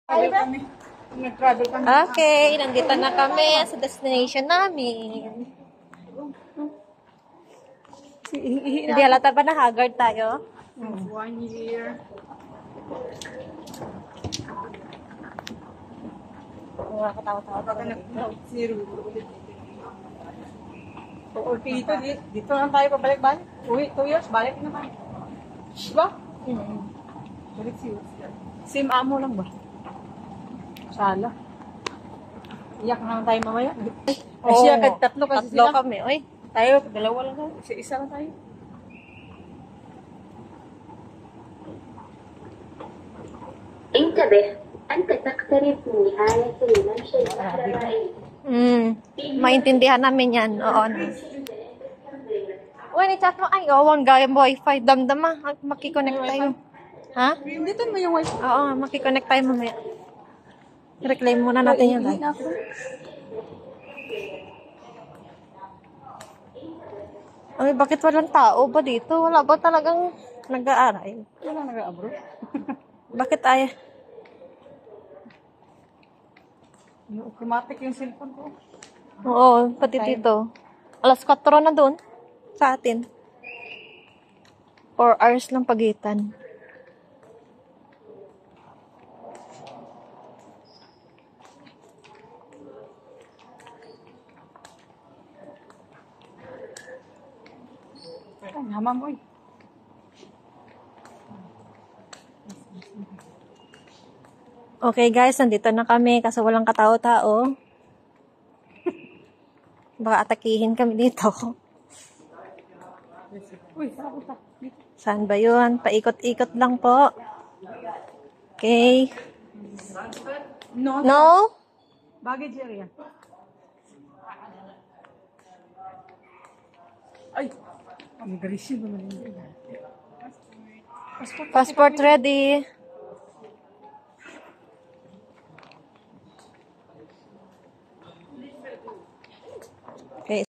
Nag-travel kami. Okay, nandito na kami sa destination namin. Hindi halata ba na haggard tayo? 1 year. Katawa-tawa Baka nag-zero. Okay, dito lang tayo pabalik-balik. Uwi, 2 years, balik naman. Diba? Balik si Same amo lang ba? Sala. Iyak na lang tayo mamaya. Ay, siya kahit tatlo kasi Tatlo sila. kami, oy. Tayo, dalawa lang tayo. Isa lang tayo. انتبه أنت تقترب من نهاية الممشى الكهربائي. Maintindihan namin yan. Oo. Uy, ni-chat mo. Ay, oo, ang gaya mo wifi. Damdama. Makikonnect tayo. Ha? Dito mo yung wifi. Oo, makikonnect tayo mamaya. Reclaim muna natin yung live. Ay, bakit walang tao ba dito? Wala ba talagang nag-aaral? Wala nag-abro. Bakit ay? Automatic yung cellphone ko. Oo, pati dito. Alas 4 na doon sa atin. 4 hours lang pagitan. Ay, naman mo eh. Okay guys, nandito na kami kasi walang katao-tao. Baka atakihin kami dito. Uy, saan punta? Saan ba yun? Paikot-ikot lang po. Okay. No? No? Baggage area. Ay! Ang agresyon naman yun. Passport ready.